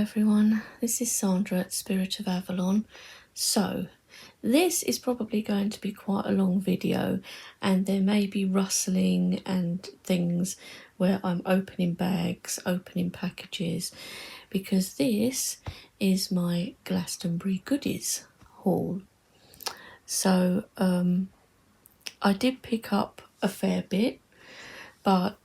everyone, this is Sandra at Spirit of Avalon. So this is probably going to be quite a long video, and there may be rustling and things where I'm opening bags, opening packages, because this is my Glastonbury Goodies haul. So I did pick up a fair bit, but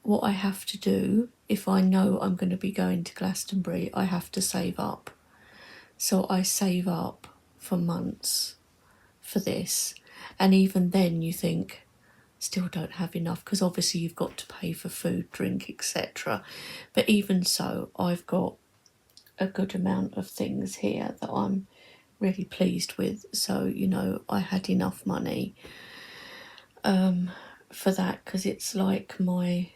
what I have to do, if I know I'm going to be going to Glastonbury, I have to save up. So I save up for months for this. And even then you think, still don't have enough, because obviously you've got to pay for food, drink, etc. But even so, I've got a good amount of things here that I'm really pleased with. So, you know, I had enough money for that, because it's like my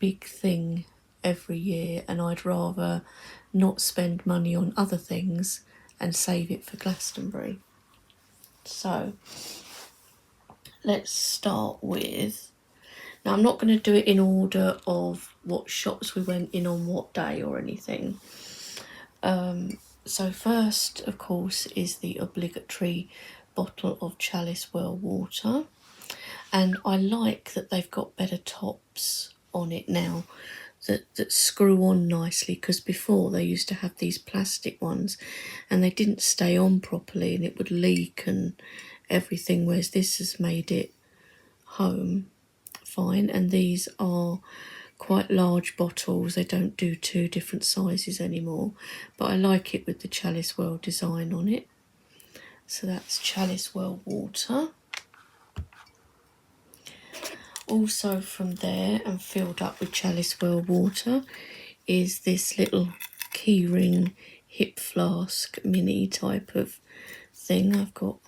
big thing every year, and I'd rather not spend money on other things and save it for Glastonbury. So let's start with, now I'm not going to do it in order of what shops we went in on what day or anything. So first, of course, is the obligatory bottle of Chalice Well water, and I like that they've got better tops on it now that screw on nicely, because before they used to have these plastic ones and they didn't stay on properly and it would leak and everything, whereas this has made it home fine. And these are quite large bottles, they don't do two different sizes anymore, but I like it with the Chalice Well design on it. So that's Chalice Well water. Also from there, and filled up with Chalice Well water, is this little keyring hip flask mini type of thing. I've got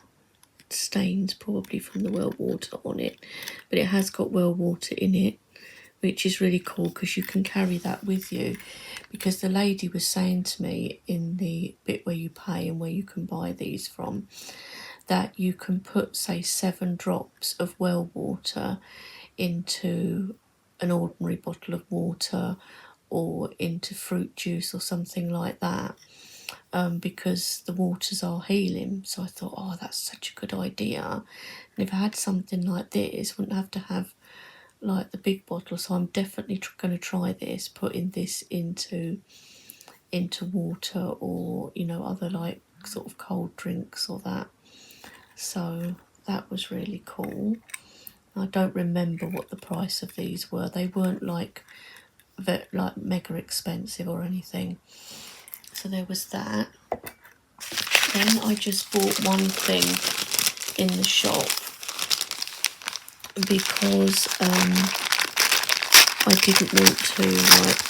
stains probably from the well water on it, but it has got well water in it, which is really cool because you can carry that with you. Because the lady was saying to me in the bit where you pay and where you can buy these from, that you can put, say, 7 drops of well water into an ordinary bottle of water or into fruit juice or something like that, because the waters are healing. So I thought, oh, that's such a good idea. And if I had something like this, I wouldn't have to have like the big bottle. So I'm definitely going to try this, putting this into water, or, you know, other like sort of cold drinks or that. So that was really cool. I don't remember what the price of these were. They weren't like mega expensive or anything. So there was that. Then I just bought one thing in the shop because I didn't want to like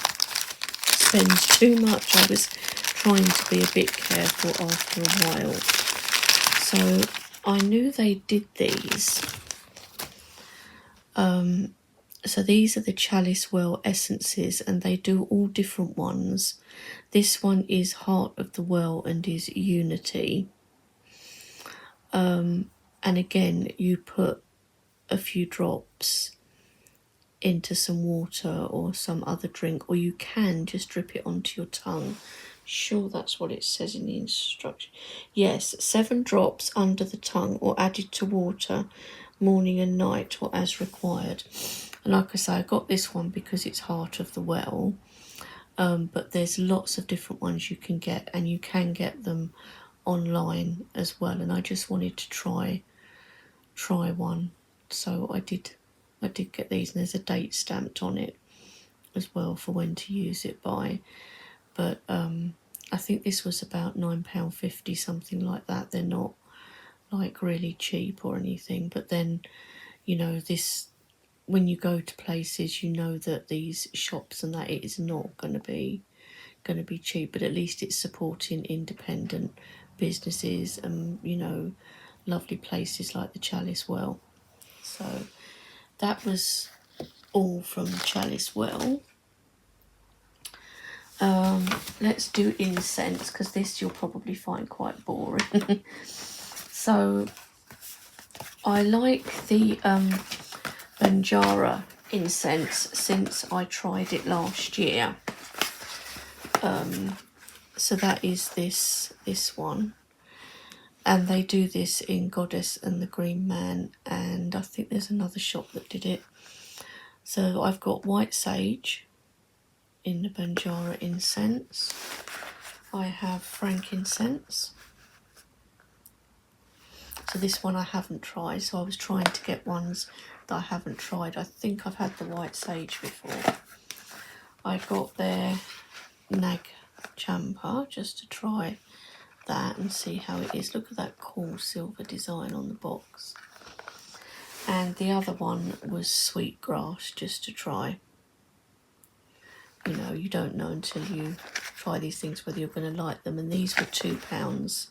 spend too much. I was trying to be a bit careful after a while. So I knew they did these. So these are the Chalice Well essences, and they do all different ones. This one is Heart of the Well and is Unity. And again, you put a few drops into some water or some other drink, or you can just drip it onto your tongue. Sure, that's what it says in the instruction. Yes, 7 drops under the tongue or added to water morning and night or as required. And like I say, I got this one because it's Heart of the Well, but there's lots of different ones you can get, and you can get them online as well. And I just wanted to try one, so I did get these, and there's a date stamped on it as well for when to use it by. But I think this was about £9.50, something like that. They're not like really cheap or anything, but then, you know, this, when you go to places, you know that these shops and that, it is not going to be cheap, but at least it's supporting independent businesses and, you know, lovely places like the Chalice Well. So that was all from Chalice Well. Let's do Incense, because this you'll probably find quite boring. So I like the Banjara incense since I tried it last year. So that is this one. And they do this in Goddess and the Green Man, and I think there's another shop that did it. So I've got white sage in the Banjara incense. I have frankincense. So this one I haven't tried, so I was trying to get ones that I haven't tried. I think I've had the white sage before. I got their nag champa just to try that and see how it is. Look at that cool silver design on the box. And the other one was sweetgrass, just to try. You know, you don't know until you try these things whether you're going to like them. And these were £2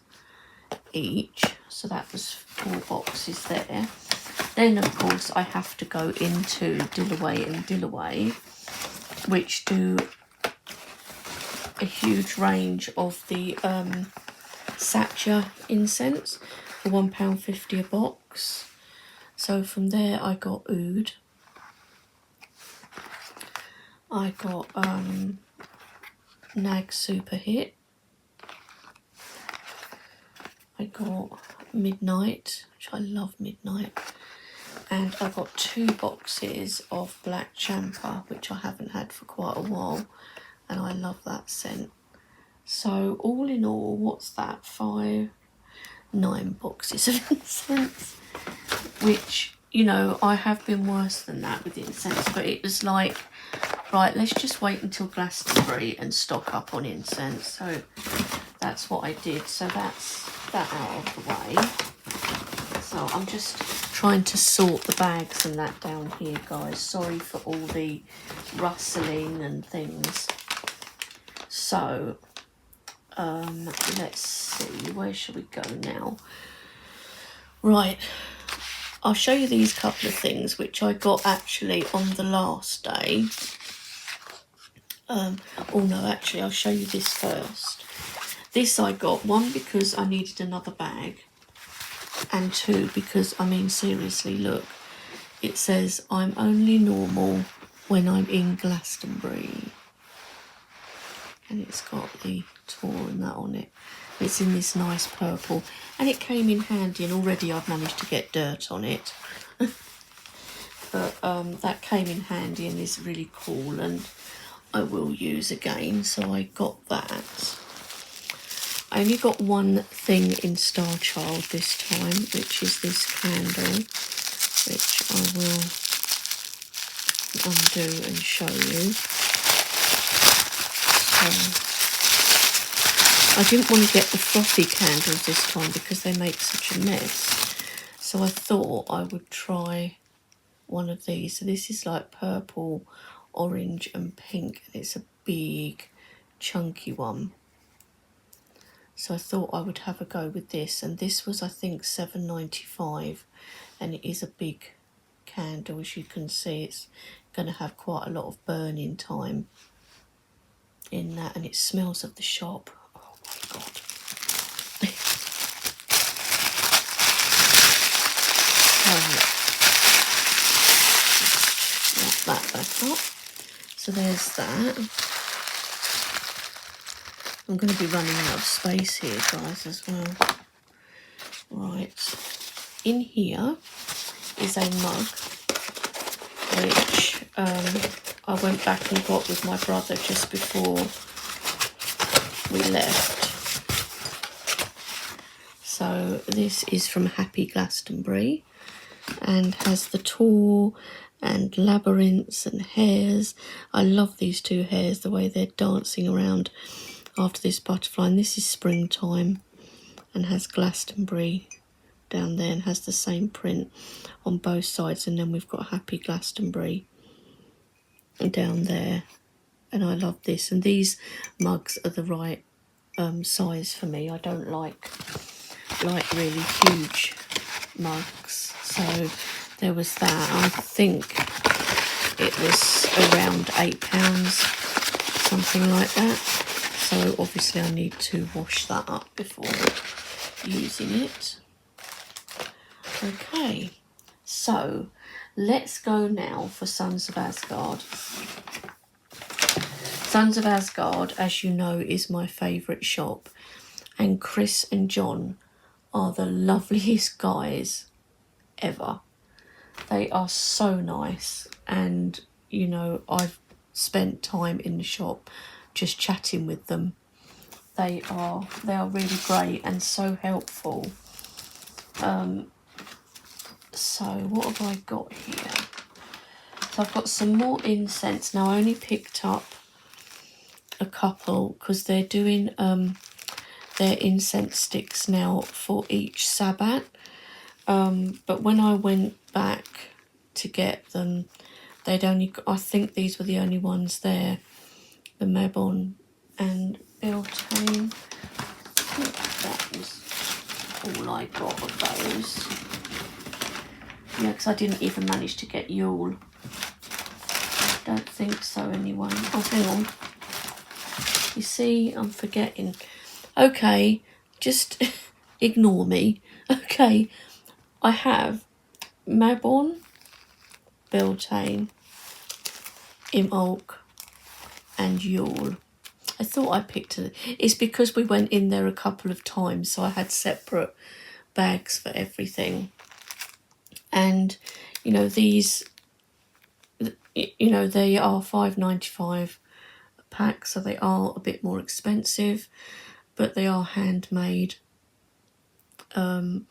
each, so that was 4 boxes there. Then of course I have to go into Dillaway and Dillaway, which do a huge range of the Satcha incense for £1.50 a box. So from there I got oud, I got Nag Super Hit, I got Midnight, which I love Midnight, and I got 2 boxes of Black Champa, which I haven't had for quite a while, and I love that scent. So all in all, what's that, 9 boxes of incense, which, you know, I have been worse than that with incense, but it was like, right, let's just wait until Glastonbury and stock up on incense. So that's what I did. So that's that out of the way. So I'm just trying to sort the bags and that down here, guys. Sorry for all the rustling and things. So let's see, where should we go now? Right, I'll show you these couple of things which I got actually on the last day. Oh no, actually I'll show you this first. This I got, 1 because I needed another bag, and 2 because, I mean, seriously, look, it says I'm only normal when I'm in Glastonbury, and it's got the tour and that on it. It's in this nice purple, and it came in handy, and already I've managed to get dirt on it. But that came in handy and is really cool, and I will use again, so I got that. I only got one thing in Star Child this time, which is this candle, which I will undo and show you. So I didn't want to get the frothy candles this time because they make such a mess. So I thought I would try one of these. So this is like purple, orange and pink, and it's a big chunky one. So I thought I would have a go with this, and this was, I think, £7.95, and it is a big candle. As you can see, it's going to have quite a lot of burning time in that, and it smells of the shop. Oh my god. Wrap that back up. So there's that. I'm going to be running out of space here, guys, as well. Right. In here is a mug, which I went back and got with my brother just before we left. So this is from Happy Glastonbury and has the tour and labyrinths and hares. I love these 2 hares, the way they're dancing around after this butterfly, and this is springtime and has Glastonbury down there and has the same print on both sides, and then we've got Happy Glastonbury down there, and I love this. And these mugs are the right size for me. I don't like really huge mugs. So there was that. I think it was around £8, something like that. So obviously I need to wash that up before using it. Okay, so let's go now for Sons of Asgard. Sons of Asgard, as you know, is my favourite shop, and Chris and John are the loveliest guys ever. They are so nice, and you know, I've spent time in the shop just chatting with them. They are really great and so helpful. So what have I got here? So I've got some more incense. Now I only picked up a couple because they're doing their incense sticks now for each Sabbath. But when I went back to get them, they'd only, I think these were the only ones there, the Mabon and Beltane. I think that was all I got of those. Yeah, because I didn't even manage to get Yule. Don't think so, anyone. Oh, hang on. You see, I'm forgetting. Okay, just ignore me. Okay, I have Mabon, Beltane, Imolc, and Yule. I thought I picked it. It's because we went in there a couple of times, so I had separate bags for everything. And, you know, these, you know, they are $5.95 a pack, so they are a bit more expensive, but they are handmade. And,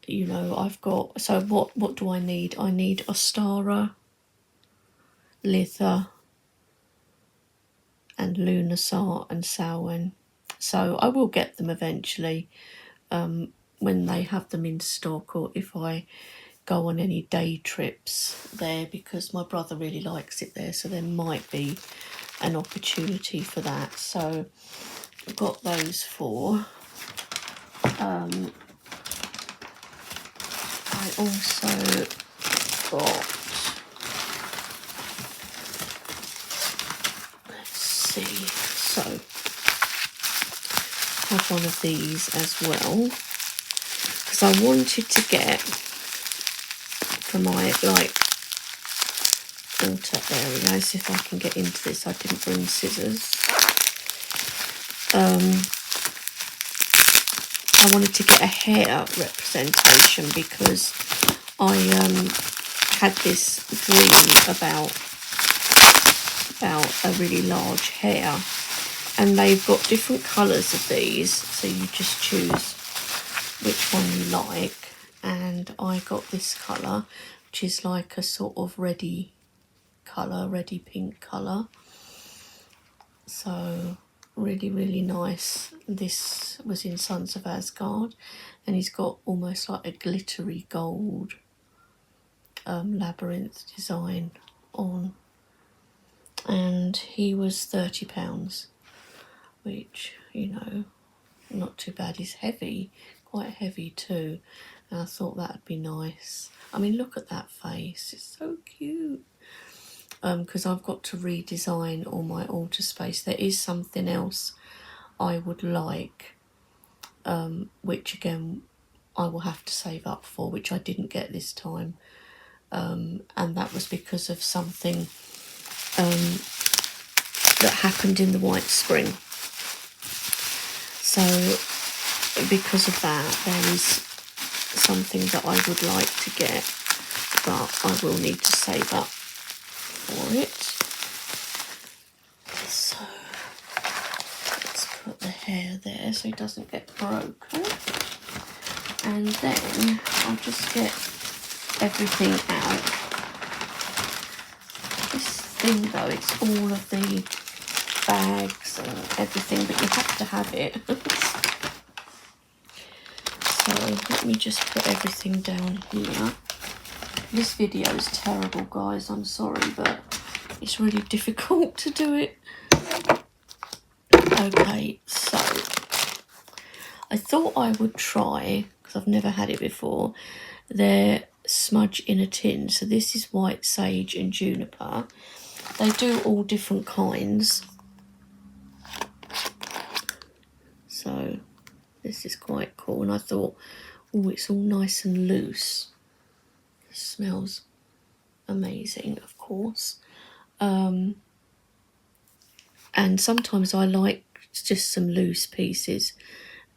you know, I've got, so what do I need? I need Ostara, Lither, and Lunasar and Samhain. So I will get them eventually when they have them in stock, or if I go on any day trips there, because my brother really likes it there, so there might be an opportunity for that. So I've got those four. I also got, let's see, so I have one of these as well, because I wanted to get for my like altar area. See if I can get into this. I didn't bring scissors. I wanted to get a hair representation because I had this dream about a really large hair, and they've got different colours of these, so you just choose which one you like. And I got this colour, which is like a sort of reddy colour, reddy pink colour. So really, really nice. This was in Sons of Asgard, and he's got almost like a glittery gold labyrinth design on, and he was £30, which, you know, not too bad. He's heavy, quite heavy too, and I thought that'd be nice. I mean, look at that face, it's so cute. Because I've got to redesign all my altar space. There is something else I would like, which again I will have to save up for, which I didn't get this time, and that was because of something that happened in the White Spring. So because of that, there is something that I would like to get, but I will need to save up for it. So let's put the hair there so it doesn't get broken, and then I'll just get everything out. This thing though, it's all of the bags and everything, but you have to have it. So let me just put everything down here. This video is terrible, guys, I'm sorry, but it's really difficult to do it. Okay, so I thought I would try, because I've never had it before, their smudge in a tin. So this is white sage and juniper. They do all different kinds. So this is quite cool, and I thought, oh, it's all nice and loose. It smells amazing, of course. And sometimes I like just some loose pieces,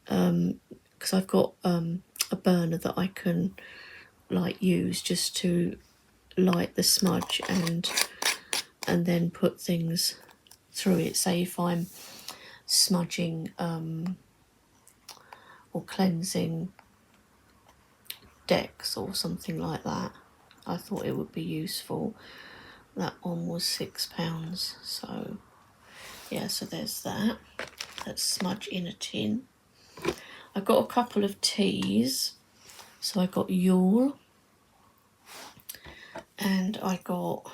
because I've got a burner that I can like use just to light the smudge and then put things through it. Say if I'm smudging or cleansing decks or something like that, I thought it would be useful. That one was £6, so yeah, so there's that. That's smudge in a tin. I got a couple of teas, so I got Yule and I got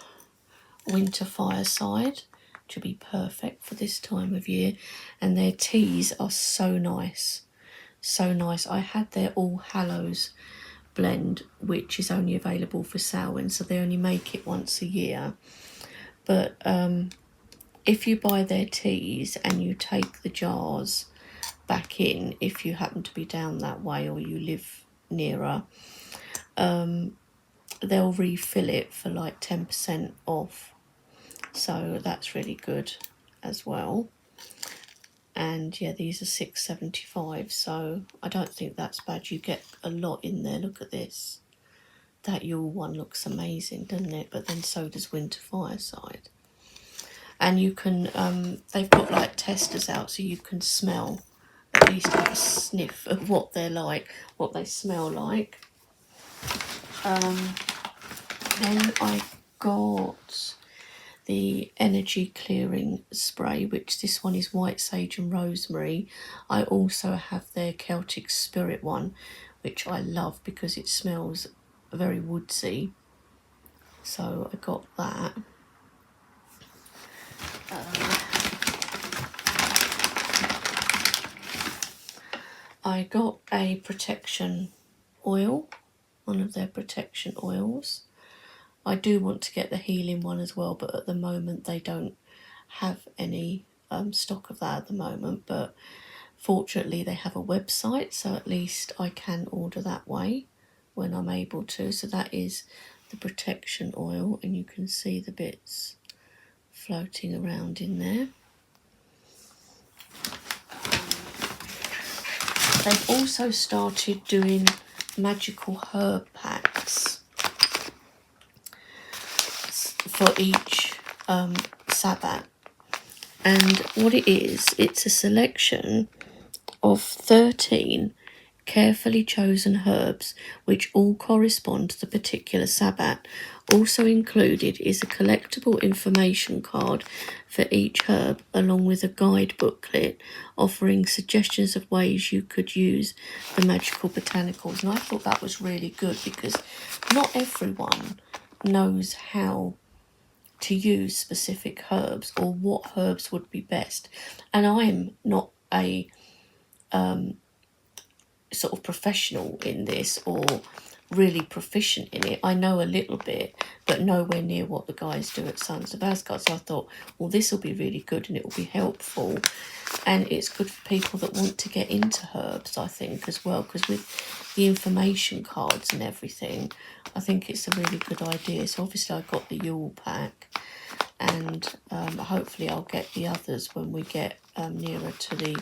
Winter Fireside, which will be perfect for this time of year, and their teas are so nice, so nice. I had their All Hallows blend, which is only available for Samhain, so they only make it once a year, but if you buy their teas and you take the jars back in, if you happen to be down that way or you live nearer, they'll refill it for like 10% off, so that's really good as well. And yeah, these are £6.75, so I don't think that's bad. You get a lot in there. Look at this. That Yule one looks amazing, doesn't it? But then so does Winter Fireside. And you can, they've got like testers out, so you can smell, at least have a sniff of what they're like, what they smell like. Then I got the energy clearing spray, which this one is white sage and rosemary. I also have their Celtic Spirit one, which I love because it smells very woodsy, so I got that. I got a protection oil, one of their protection oils. I do want to get the healing one as well, but at the moment they don't have any stock of that at the moment, but fortunately they have a website, so at least I can order that way when I'm able to. So that is the protection oil, and you can see the bits floating around in there. They've also started doing magical herb packs for each Sabbat, and what it is, it's a selection of 13 carefully chosen herbs which all correspond to the particular Sabbat. Also included is a collectible information card for each herb, along with a guide booklet offering suggestions of ways you could use the magical botanicals. And I thought that was really good because not everyone knows how to use specific herbs or what herbs would be best. And I'm not a sort of professional in this or really proficient in it. I know a little bit, but nowhere near what the guys do at Sons of Asgard. So I thought, well, this will be really good and it will be helpful. And it's good for people that want to get into herbs, I think, as well, because with the information cards and everything, I think it's a really good idea. So obviously I got the Yule pack, and hopefully I'll get the others when we get nearer to the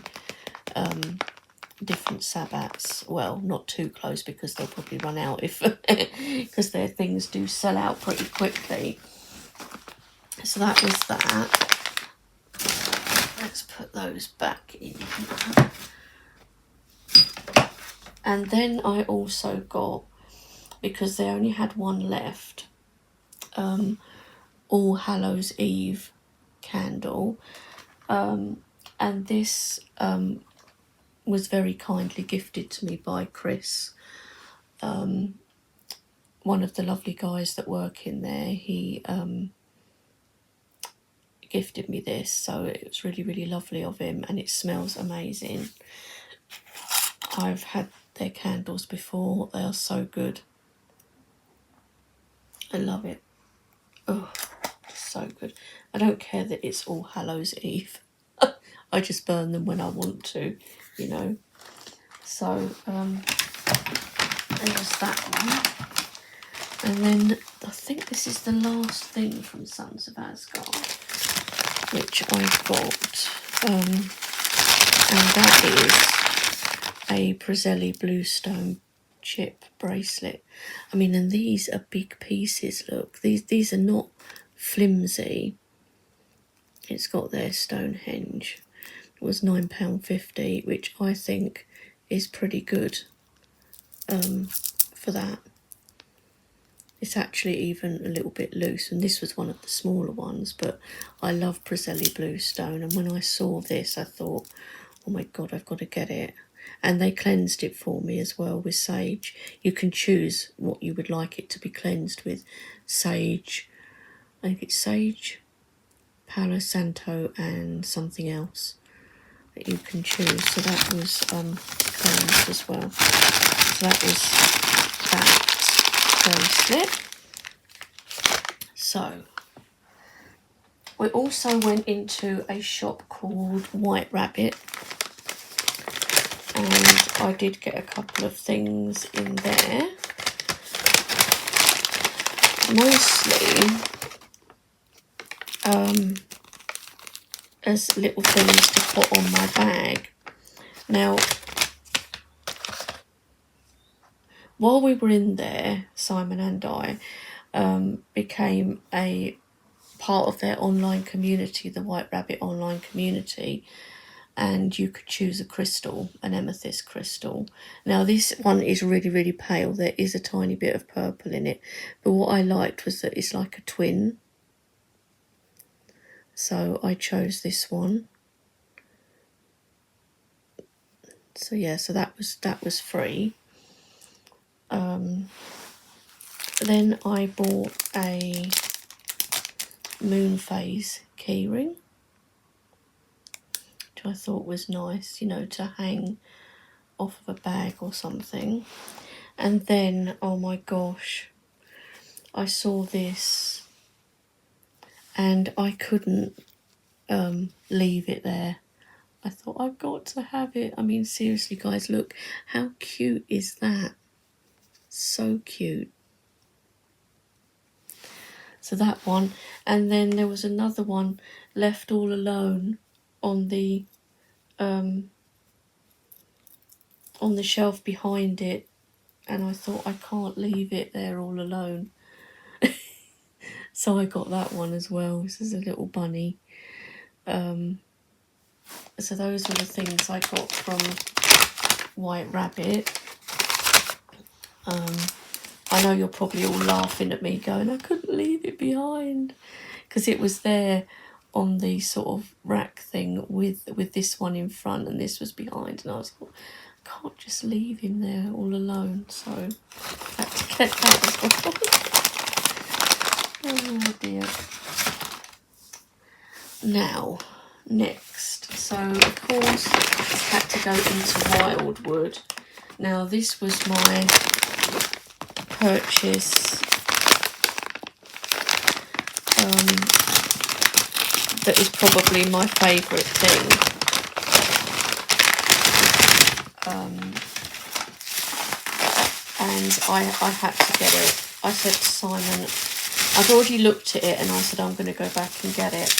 different Sabbats. Well, not too close because they'll probably run out if because their things do sell out pretty quickly. So that was that. Let's put those back in. And then I also got, because they only had one left, All Hallows Eve candle, and this was very kindly gifted to me by Chris, one of the lovely guys that work in there. He gifted me this, so it was really, really lovely of him, and it smells amazing. I've had their candles before. They are so good. I love it. Oh, so good. I don't care that it's All Hallows Eve. I just burn them when I want to, you know. So there's that one. And then I think this is the last thing from Sons of Asgard, which I got, and that is a Prezelli Bluestone chip bracelet. I mean, and these are big pieces. Look, these are not flimsy. It's got their Stonehenge. It was £9.50, which I think is pretty good for that. It's actually even a little bit loose, and this was one of the smaller ones, but I love Prezelli Bluestone, and when I saw this I thought, oh my god, I've got to get it. And they cleansed it for me as well with sage. You can choose what you would like it to be cleansed with. Sage, I think it's sage, Palo Santo and something else that you can choose. So that was cleansed as well. So that was that bracelet. So we also went into a shop called White Rabbit, and I did get a couple of things in there, mostly as little things to put on my bag. Now, while we were in there, Simon and I became a part of their online community, the White Rabbit online community, and you could choose a crystal, an amethyst crystal. Now this one is really, really pale. There is a tiny bit of purple in it, but what I liked was that it's like a twin. So I chose this one. So yeah, so that was free. Then I bought a moon phase keyring, which I thought was nice, you know, to hang off of a bag or something. And then, oh my gosh, I saw this and I couldn't leave it there. I thought, I've got to have it. I mean, seriously, guys, look, how cute is that? So cute. So that one, and then there was another one, Left All Alone, on the shelf behind it, and I thought, I can't leave it there all alone. So I got that one as well. This is a little bunny. So those were the things I got from White Rabbit. I know you're probably all laughing at me going, I couldn't leave it behind, because it was there on the sort of rack thing with this one in front and this was behind, and I was like, I can't just leave him there all alone, so I had to get that as well. Oh dear. Now, next, so of course I had to go into Wildwood. Now this was my purchase that is probably my favourite thing. And I had to get it. I said to Simon, I'd already looked at it and I said, I'm going to go back and get it.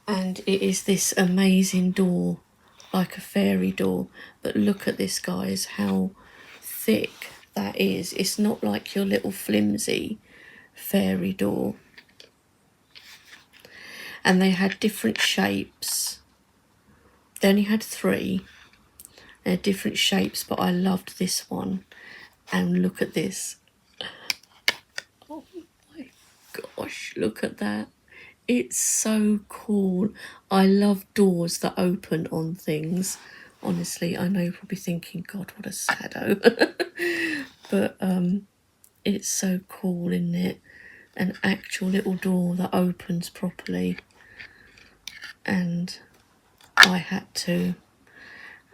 And it is this amazing door, like a fairy door. But look at this, guys, how thick that is. It's not like your little flimsy fairy door. And they had different shapes. They only had 3. They're different shapes, but I loved this one. And look at this. Oh my gosh, look at that. It's so cool. I love doors that open on things. Honestly, I know you're probably thinking, God, what a sado. But it's so cool, isn't it? An actual little door that opens properly. And I had to.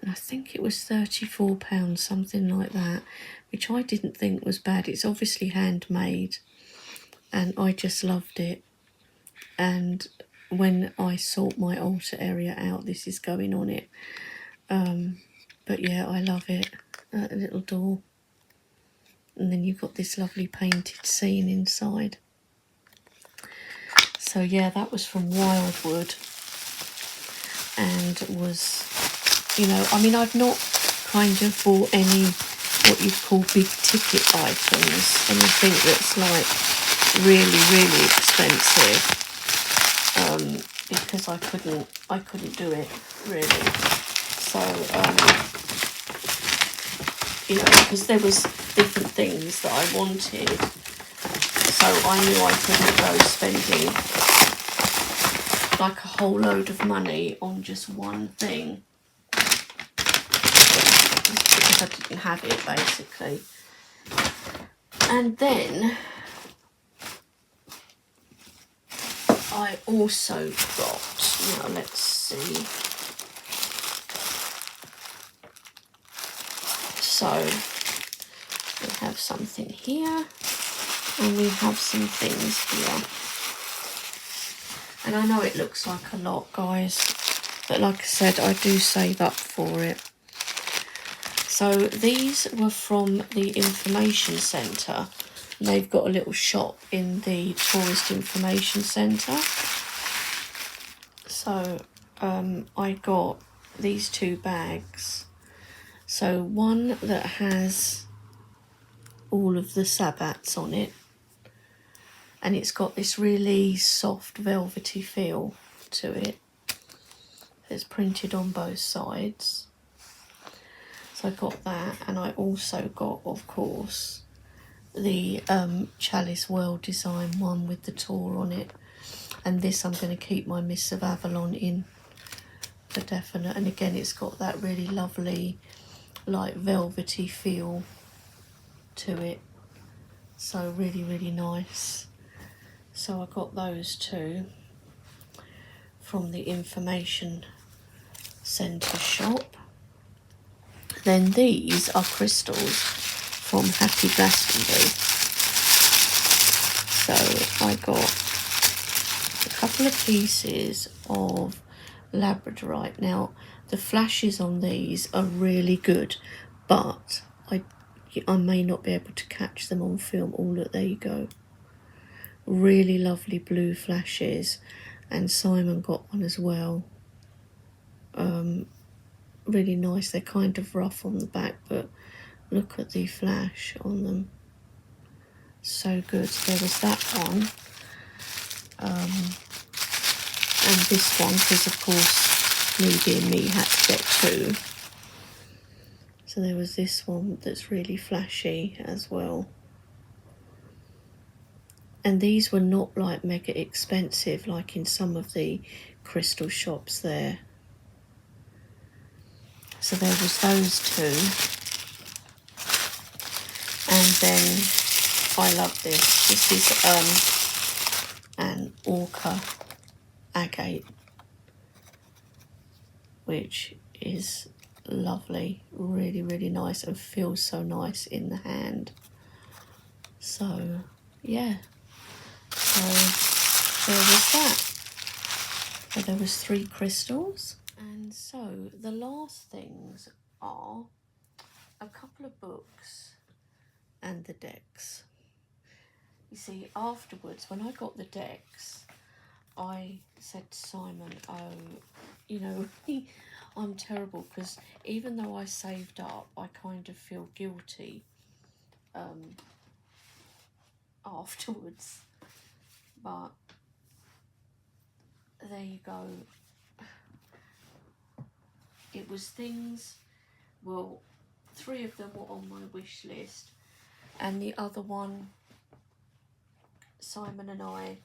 And I think it was £34, something like that, which I didn't think was bad. It's obviously handmade, and I just loved it. And when I sort my altar area out, this is going on it. But yeah, I love it. A little door. and then you've got this lovely painted scene inside. So yeah, that was from Wildwood, and was, you know, I mean, I've not kind of bought any what you'd call big ticket items, anything that's like really, really expensive, because I couldn't do it really. So you know, because there was different things that I wanted, so I knew I couldn't go spending like a whole load of money on just one thing, because I didn't have it basically. And then I also got, now let's see, so we have something here and we have some things here. And I know it looks like a lot, guys, but like I said, I do save up for it. So these were from the information centre. They've got a little shop in the tourist information centre. So I got these 2 bags. So one that has all of the sabbats on it, and it's got this really soft velvety feel to it. It's printed on both sides. So I got that, and I also got, of course, the Chalice Well design one with the tour on it. And this I'm going to keep my Mists of Avalon in for definite. And again, it's got that really lovely, like, velvety feel to it. So really, really nice. So I got those 2 from the information centre shop. Then these are crystals from Happy Glastonbury. So I got a couple of pieces of labradorite. Now the flashes on these are really good, but I may not be able to catch them on film. Oh look, there you go. Really lovely blue flashes, and Simon got one as well. Really nice. They're kind of rough on the back, but look at the flash on them. So good. So there was that one. And this one, because of course me being me had to get 2. So there was this one that's really flashy as well. And these were not like mega expensive like in some of the crystal shops there. So there was those 2. And then I love this. This is an orca agate, which is lovely, really, really nice, and feels so nice in the hand. So yeah, so there was that. So there was 3 crystals. And so the last things are a couple of books and the decks. You see, afterwards, when I got the decks, I said to Simon, oh, you know, I'm terrible, because even though I saved up, I kind of feel guilty afterwards. But there you go. It was things, well, 3 of them were on my wish list, and the other one, Simon and I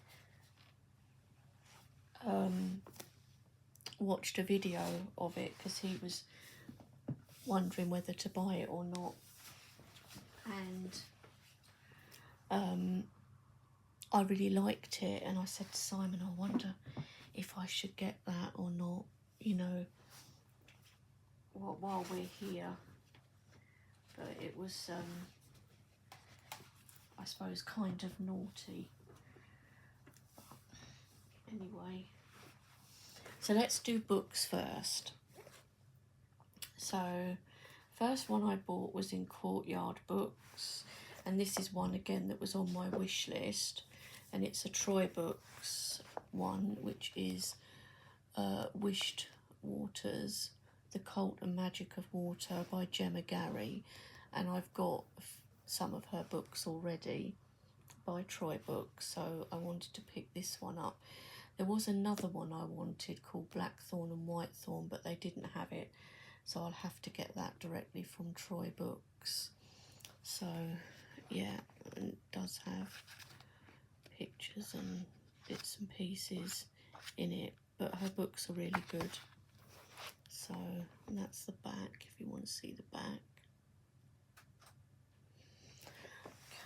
watched a video of it because he was wondering whether to buy it or not. And I really liked it, and I said to Simon, I wonder if I should get that or not, you know, while we're here. But it was I suppose kind of naughty. Anyway, so let's do books first. So first one I bought was in Courtyard Books, And this is one again that was on my wish list, and it's a Troy Books one, which is Wished Waters, The Cult and Magic of Water by Gemma Gary. And I've got some of her books already by Troy Books, so I wanted to pick this one up. There was another one I wanted called Blackthorn and Whitethorn, but they didn't have it, so I'll have to get that directly from Troy Books. So yeah, it does have pictures and bits and pieces in it, but her books are really good. So that's the back, if you want to see the back.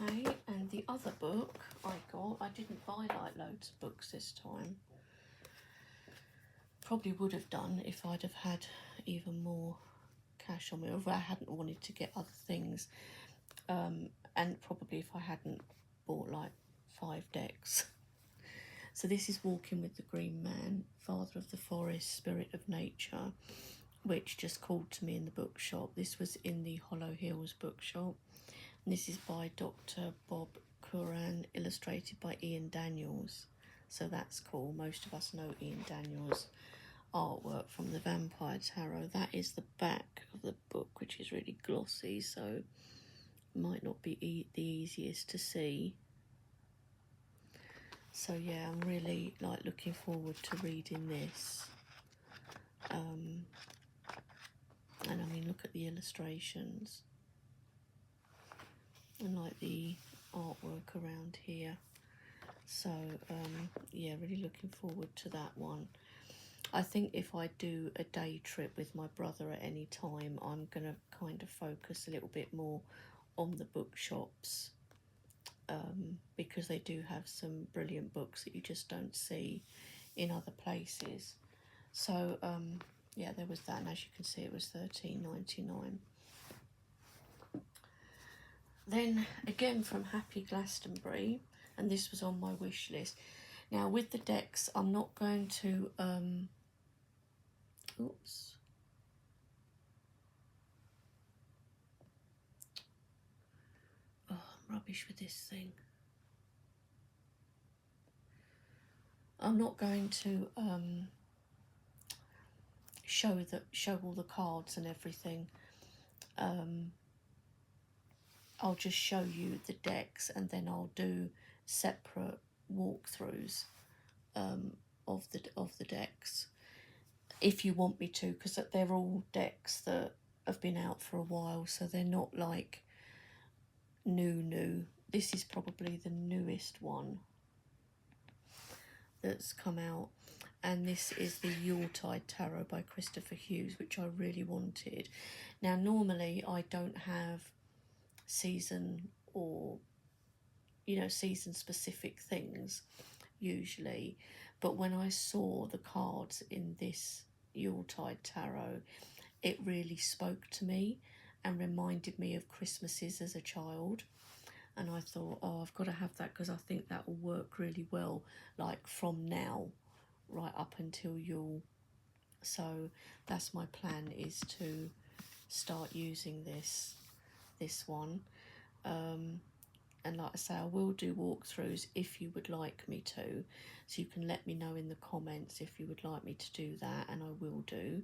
Okay, and the other book I got, I didn't buy like loads of books this time. Probably would have done if I'd have had even more cash on me, or if I hadn't wanted to get other things. And probably if I hadn't bought like 5 decks. So this is Walking with the Green Man, Father of the Forest, Spirit of Nature, which just called to me in the bookshop. This was in the Hollow Hills bookshop. And this is by Dr. Bob Curran, illustrated by Ian Daniels. So that's cool. Most of us know Ian Daniels' artwork from the Vampire Tarot. That is the back of the book, which is really glossy, so might not be the easiest to see. So yeah, I'm really like looking forward to reading this. And I mean, look at the illustrations and like the artwork around here. So yeah, really looking forward to that one. I think if I do a day trip with my brother at any time, I'm going to kind of focus a little bit more on the bookshops, because they do have some brilliant books that you just don't see in other places. So yeah, there was that, and as you can see, it was $13.99. Then again from Happy Glastonbury, and this was on my wish list. Now with the decks, I'm not going to oops. Oh, I'm rubbish with this thing. I'm not going to show all the cards and everything. I'll just show you the decks, and then I'll do separate walkthroughs of the decks, if you want me to, because they're all decks that have been out for a while, so they're not like new. This is probably the newest one that's come out, and this is the Yuletide Tarot by Christopher Hughes, which I really wanted. Now normally I don't have season or season specific things usually, but when I saw the cards in this Yuletide Tarot, it really spoke to me and reminded me of Christmases as a child. And I thought, oh, I've got to have that, because I think that will work really well, like from now right up until Yule. So that's my plan, is to start using this one. And like I say, I will do walkthroughs if you would like me to, so you can let me know in the comments if you would like me to do that, and I will do.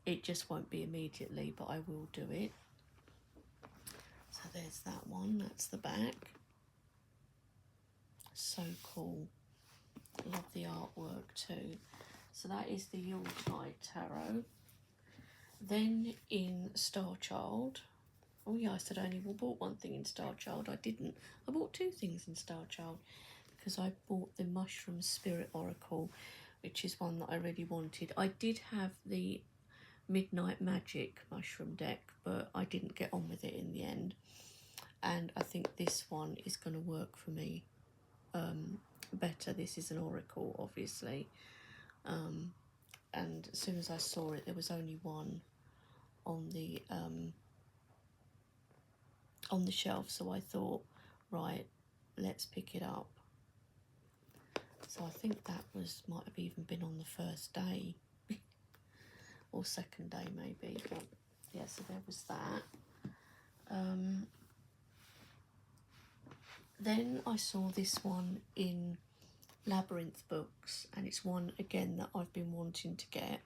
It just won't be immediately, but I will do it. So there's that one, that's the back. So cool. Love the artwork too. So that is the Yuletide Tarot. Then in Starchild, oh yeah, I said I only bought one thing in Starchild. I didn't. I bought 2 things in Starchild, because I bought the Mushroom Spirit Oracle, which is one that I really wanted. I did have the Midnight Magic mushroom deck, but I didn't get on with it in the end. And I think this one is going to work for me better. This is an oracle, obviously. And as soon as I saw it, there was only one on the shelf, so I thought, right, let's pick it up. So I think that might have even been on the first day or second day maybe, but yeah, so there was that. Then I saw this one in Labyrinth Books, and it's one again that I've been wanting to get.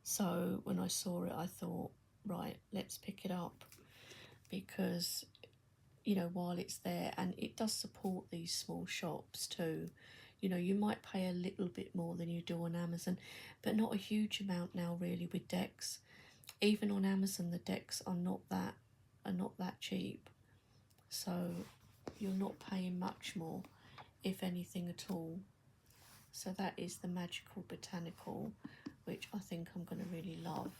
So when I saw it, I thought, right, let's pick it up, because you know, while it's there, and it does support these small shops too. You know, you might pay a little bit more than you do on Amazon, but not a huge amount now really with decks. Even on Amazon, the decks are not that cheap. So you're not paying much more, if anything at all. So that is the Magical Botanical, which I think I'm going to really love.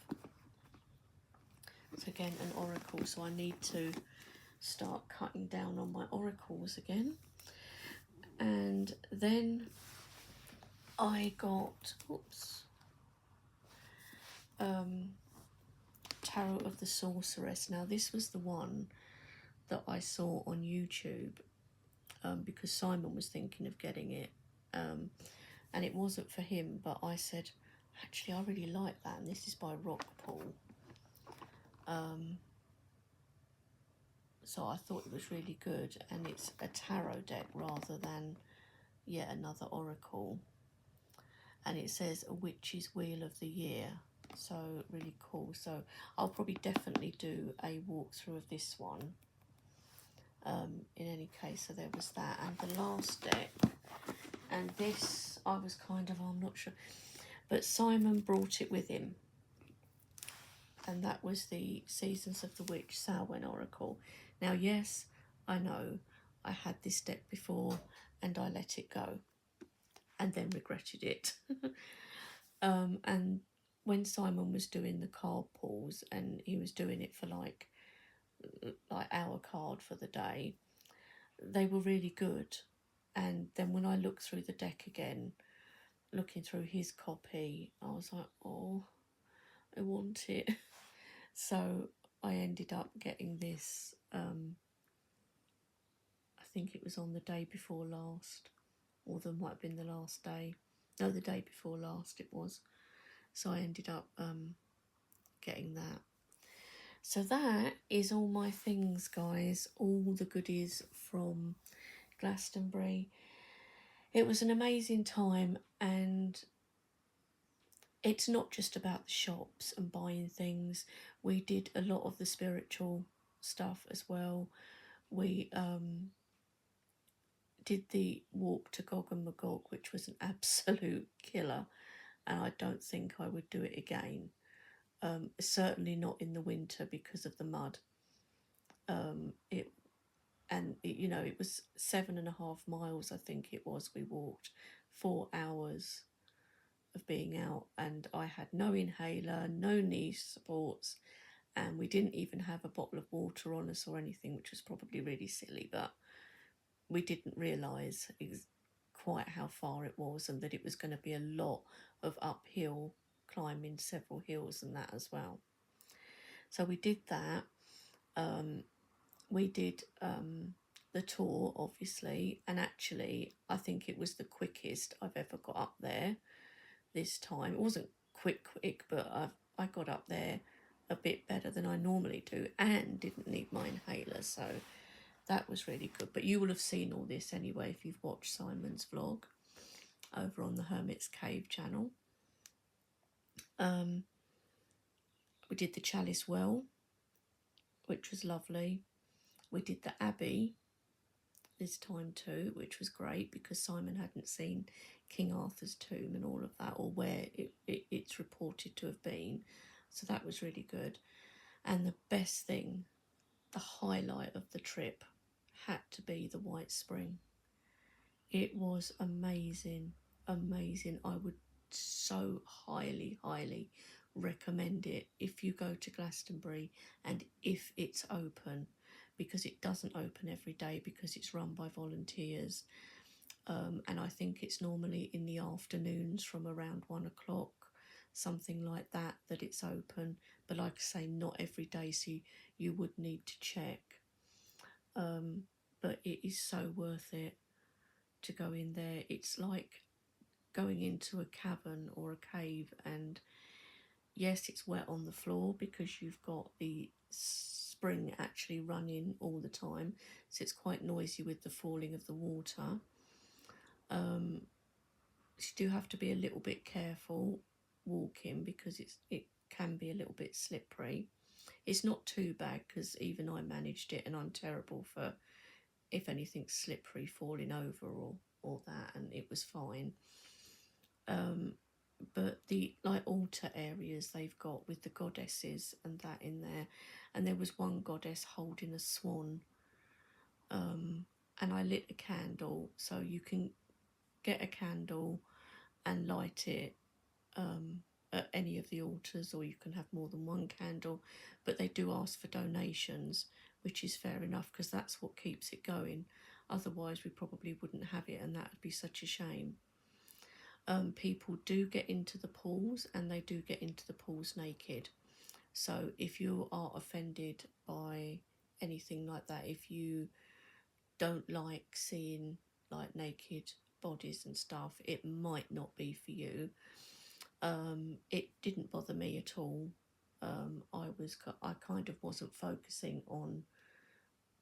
So again, an oracle, so I need to start cutting down on my oracles again. And then I got, Tarot of the Sorceress. Now this was the one that I saw on YouTube, because Simon was thinking of getting it, and it wasn't for him, but I said, actually I really like that, and this is by Rockpool. So I thought it was really good, and it's a tarot deck rather than yet another oracle. And it says a witch's wheel of the year, so really cool. So I'll probably definitely do a walkthrough of this one, in any case. So there was that, and the last deck, and this I was kind of, I'm not sure, but Simon brought it with him, and that was the Seasons of the Witch Samhain Oracle. Now yes, I know I had this deck before and I let it go and then regretted it. And when Simon was doing the card pulls, and he was doing it for like our card for the day, they were really good. And then when I looked through the deck again, looking through his copy, I was like, oh, I want it. So I ended up getting this, I think it was on the day before last, or there might have been the last day. No, the day before last it was. So I ended up getting that. So that is all my things, guys, all the goodies from Glastonbury. It was an amazing time, and it's not just about the shops and buying things. We did a lot of the spiritual stuff as well. We did the walk to Gog and Magog, which was an absolute killer, and I don't think I would do it again. Certainly not in the winter because of the mud. It was 7.5 miles, I think it was. We walked 4 hours of being out, and I had no inhaler, no knee supports, and we didn't even have a bottle of water on us or anything, which was probably really silly, but we didn't realise quite how far it was, and that it was going to be a lot of uphill climbing, several hills and that as well. So we did that. We did the tour, obviously, and actually I think it was the quickest I've ever got up there this time. It wasn't quick, but I got up there a bit better than I normally do, and didn't need my inhaler, so that was really good. But you will have seen all this anyway if you've watched Simon's vlog over on the Hermit's Cave channel. We did the Chalice Well, which was lovely. We did the Abbey this time too, which was great because Simon hadn't seen King Arthur's tomb and all of that, or where it's reported to have been. So that was really good. And the best thing, the highlight of the trip, had to be the White Spring. It was amazing, amazing. I would so highly recommend it if you go to Glastonbury, and if it's open, because it doesn't open every day because it's run by volunteers, and I think it's normally in the afternoons from around 1 o'clock, something like that, that it's open. But like I say, not every day, so you would need to check. But it is so worth it to go in there. It's like going into a cavern or a cave, and yes, it's wet on the floor because you've got the spring actually running all the time, so it's quite noisy with the falling of the water. You do have to be a little bit careful walking because it can be a little bit slippery. It's not too bad because even I managed it, and I'm terrible for, if anything, slippery, falling over or that, and it was fine. But the like altar areas they've got with the goddesses and that in there, and there was one goddess holding a swan, and I lit a candle, so you can get a candle and light it at any of the altars, or you can have more than one candle, but they do ask for donations, which is fair enough because that's what keeps it going. Otherwise we probably wouldn't have it, and that would be such a shame. People do get into the pools, and they do get into the pools naked. So if you are offended by anything like that, if you don't like seeing like naked bodies and stuff, it might not be for you. It didn't bother me at all. I kind of wasn't focusing on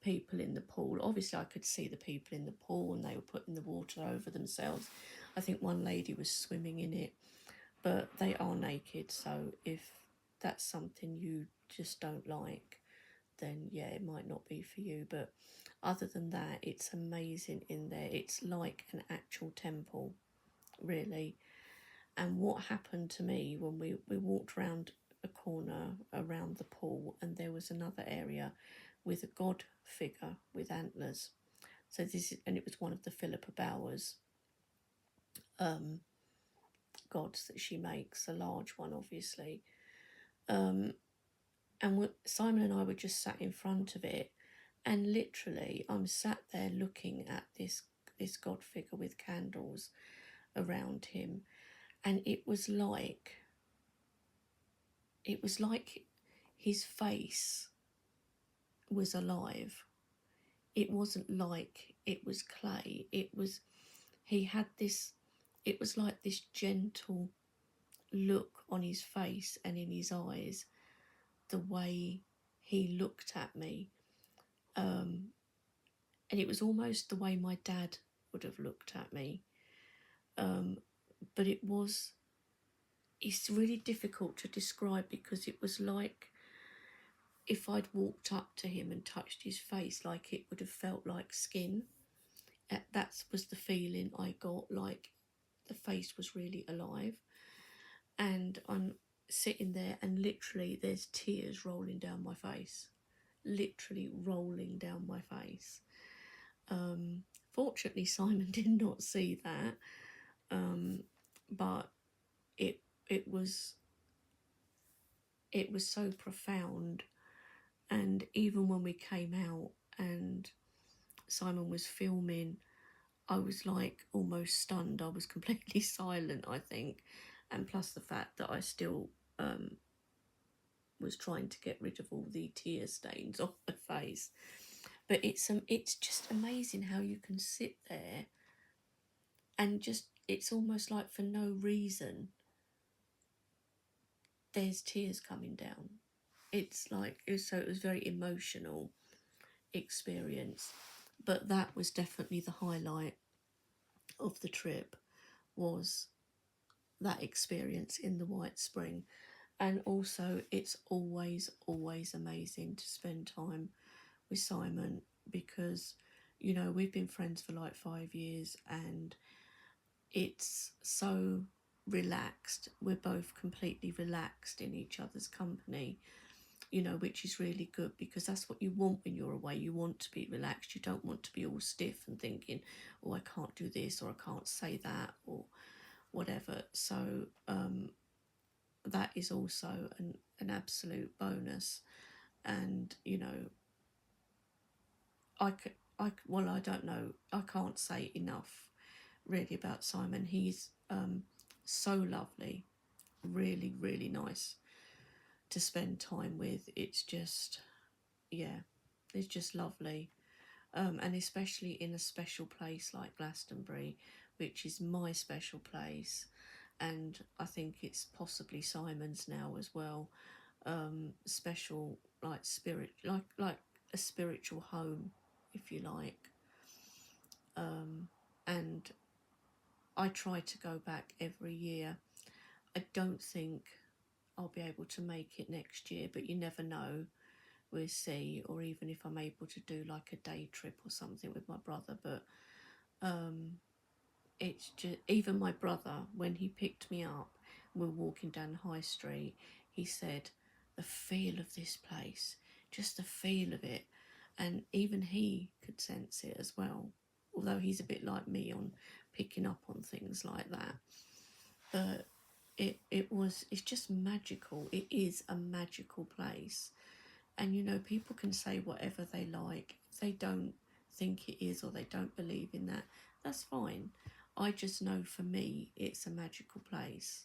people in the pool. Obviously I could see the people in the pool and they were putting the water over themselves. I think one lady was swimming in it, but they are naked, so if that's something you just don't like, then yeah, it might not be for you. But other than that, it's amazing in there. It's like an actual temple, really. And what happened to me when we walked around a corner around the pool, and there was another area with a god figure with antlers. So this is, and it was one of the Philippa Bowers gods that she makes, a large one, obviously. And Simon and I were just sat in front of it, and literally I'm sat there looking at this god figure with candles around him, and it was like his face was alive. It wasn't like it was clay. He had this, it was like this gentle look on his face and in his eyes, the way he looked at me. And it was almost the way my dad would have looked at me. But it's really difficult to describe because it was like if I'd walked up to him and touched his face, like it would have felt like skin. That was the feeling I got, like the face was really alive. And I'm sitting there and literally there's tears rolling down my face. Literally rolling down my face. Fortunately, Simon did not see that, but it was so profound. And even when we came out and Simon was filming, I was like almost stunned. I was completely silent, I think, and plus the fact that I still was trying to get rid of all the tear stains off my face. But it's just amazing how you can sit there and just, it's almost like for no reason there's tears coming down. It's like, so it was very emotional experience. But that was definitely the highlight of the trip, was that experience in the White Spring. And also it's always amazing to spend time with Simon because, you know, we've been friends for like 5 years and it's so relaxed. We're both completely relaxed in each other's company, you know, which is really good because that's what you want when you're away. You want to be relaxed. You don't want to be all stiff and thinking, oh, I can't do this or I can't say that or whatever. So that is also an absolute bonus. And, you know, well, I don't know. I can't say enough really about Simon. He's so lovely, really nice to spend time with. It's just, yeah, it's just lovely. And especially in a special place like Glastonbury, which is my special place, and I think it's possibly Simon's now as well. special, like spirit, like a spiritual home, if you like. And I try to go back every year. I don't think I'll be able to make it next year, but you never know. We'll see. Or even if I'm able to do like a day trip or something with my brother. But it's just, even my brother, when he picked me up and we were walking down High Street, he said, the feel of this place, just the feel of it. And even he could sense it as well, although he's a bit like me on picking up on things like that. But it's just magical. It is a magical place. And you know, people can say whatever they like. If they don't think it is or they don't believe in that, that's fine. I just know for me it's a magical place.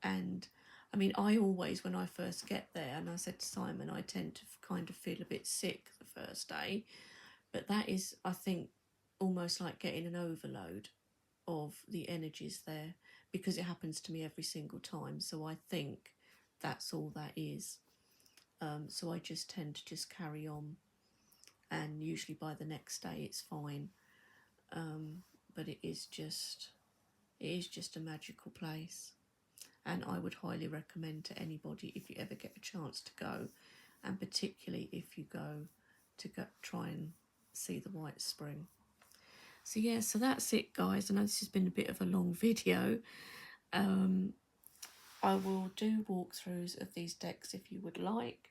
And I mean, I always, when I first get there, and I said to Simon, I tend to kind of feel a bit sick the first day, but that is, I think, almost like getting an overload of the energies there, because it happens to me every single time. So I think that's all that is. So I just tend to just carry on, and usually by the next day it's fine. But it is just a magical place, and I would highly recommend to anybody, if you ever get a chance to go, and particularly if you go to try and see the White Spring. So yeah, so that's it, guys. I know this has been a bit of a long video. I will do walkthroughs of these decks if you would like.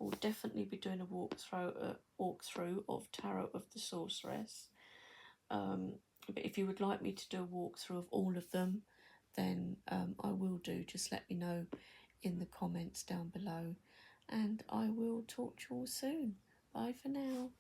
I'll definitely be doing a walkthrough of Tarot of the Sorceress. But if you would like me to do a walkthrough of all of them, then I will do. Just let me know in the comments down below, and I will talk to you all soon. Bye for now.